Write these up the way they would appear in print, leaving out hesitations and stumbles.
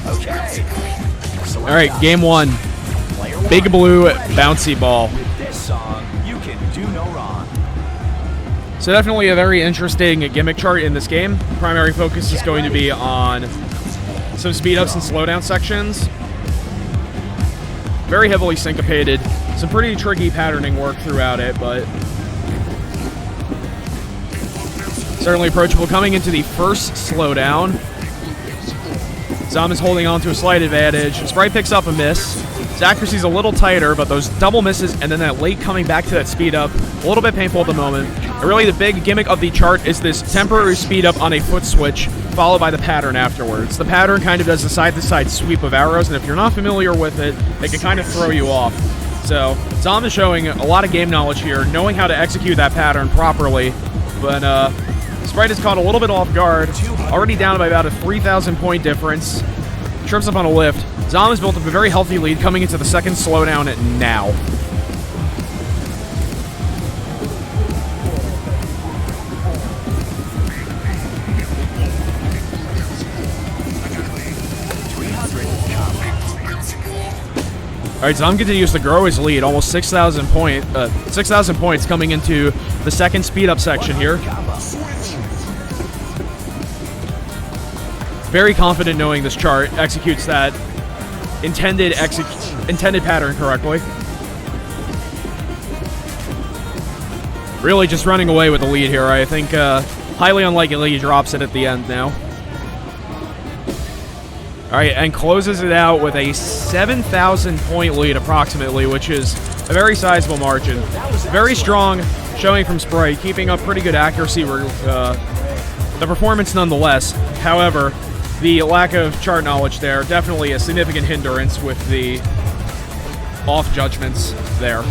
Okay. All right, game one. Big blue bouncy ball. With this song, you can do no wrong. So definitely a very interesting gimmick chart in this game. Primary focus is going to be on some speed ups and slowdown sections. Very heavily syncopated. Some pretty tricky patterning work throughout it, but certainly approachable. Coming into the first slowdown, ZOM is holding on to a slight advantage. Sprite picks up a miss. His accuracy's a little tighter, but those double misses and then that late coming back to that speed up, a little bit painful at the moment. And really the big gimmick of the chart is this temporary speed up on a foot switch, followed by the pattern afterwards. The pattern kind of does a side-to-side sweep of arrows, and if you're not familiar with it, it can kind of throw you off. So ZOM is showing a lot of game knowledge here, knowing how to execute that pattern properly, but Sprite is caught a little bit off guard, already down by about a 3,000 point difference. Trips up on a lift. ZOM has built up a very healthy lead coming into the second slowdown now. All right, ZOM continues to grow his lead, almost 6,000 points coming into the second speed up section here. Very confident knowing this chart executes that intended pattern correctly. Really just running away with the lead here. I think highly unlikely he drops it at the end now. All right, and closes it out with a 7,000 point lead approximately, which is a very sizable margin. Very strong showing from Sprite, keeping up pretty good accuracy, the performance nonetheless. However, the lack of chart knowledge there, definitely a significant hindrance with the off judgments there.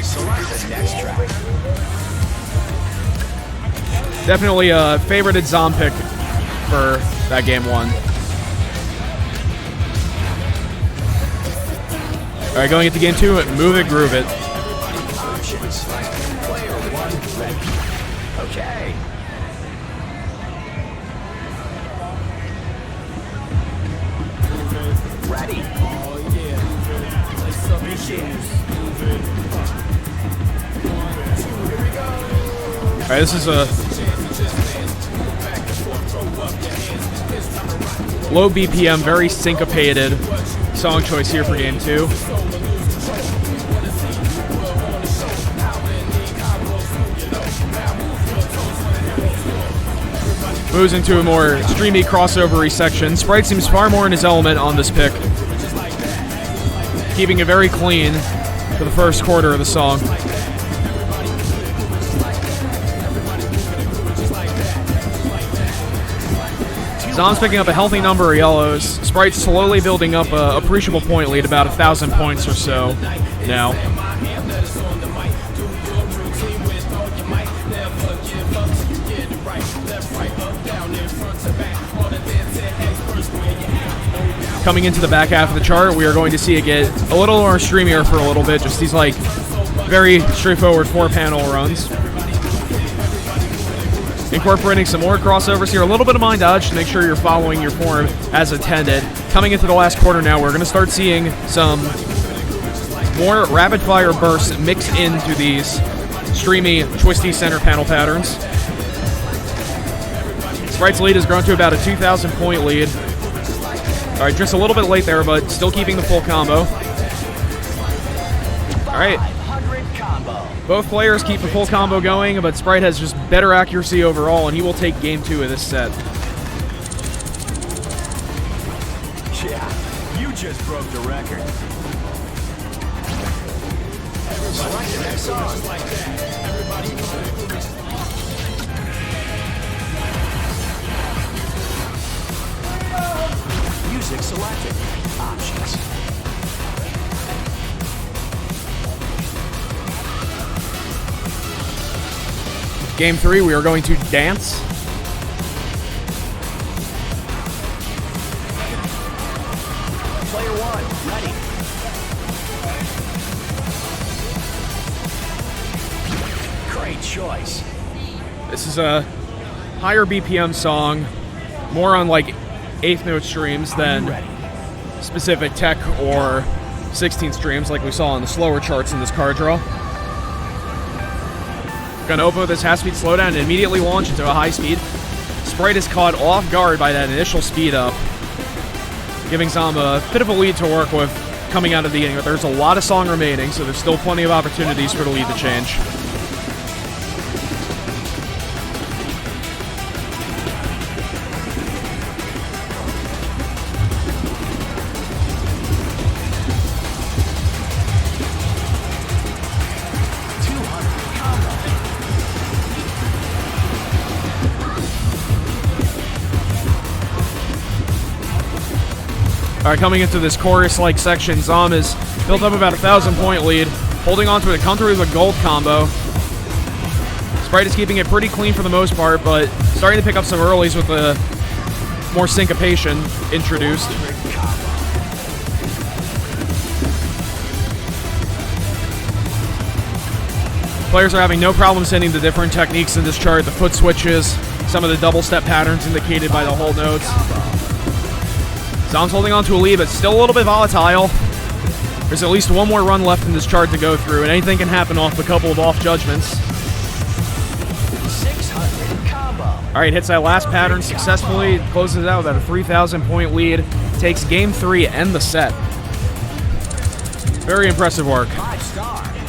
Select the next track. Definitely a favorited ZOM pick for that game one. All right, going into game two, move it, groove it. Options. Player one ready. Okay. Ready. All right, this is a low BPM, very syncopated song choice here for game two. Moves into a more streamy, crossover-y section. Sprite seems far more in his element on this pick, keeping it very clean for the first quarter of the song. ZOM's picking up a healthy number of yellows. Sprite's slowly building up a appreciable point lead, about 1,000 points or so now. Coming into the back half of the chart, we are going to see it get a little more streamier for a little bit. Just these like very straightforward 4-panel runs. Incorporating some more crossovers here. A little bit of mind dodge to make sure you're following your form as intended. Coming into the last quarter now, we're going to start seeing some more rapid-fire bursts mix into these streamy, twisty center panel patterns. Sprite's lead has grown to about a 2,000 point lead. All right, just a little bit late there, but still keeping the full combo. All right. Both players keep the full combo going, but Sprite has just better accuracy overall, and he will take game two of this set. Yeah, you just broke the record. Select the next song. Music selected. Options. Game three, we are going to dance. Player one, ready. Great choice. This is a higher BPM song, more on like 8th note streams than specific tech or 16th streams like we saw on the slower charts in this card draw. Gonna open with this half-speed slowdown and immediately launch into a high speed. Sprite is caught off guard by that initial speed up, giving ZOM a bit of a lead to work with coming out of the inning, but there's a lot of song remaining, so there's still plenty of opportunities for the lead to change. Alright, coming into this chorus-like section, ZOM is built up about a 1,000-point lead, holding on to it, come through with a gold combo. Sprite is keeping it pretty clean for the most part, but starting to pick up some earlies with the more syncopation introduced. Players are having no problems hitting the different techniques in this chart, the foot switches, some of the double step patterns indicated by the hold notes. ZOM's holding on to a lead, but still a little bit volatile. There's at least one more run left in this chart to go through, and anything can happen off a couple of off judgments. 600 combo. Alright, hits that last pattern successfully, closes out with about a 3,000-point lead, takes game 3 and the set. Very impressive work. 5-star.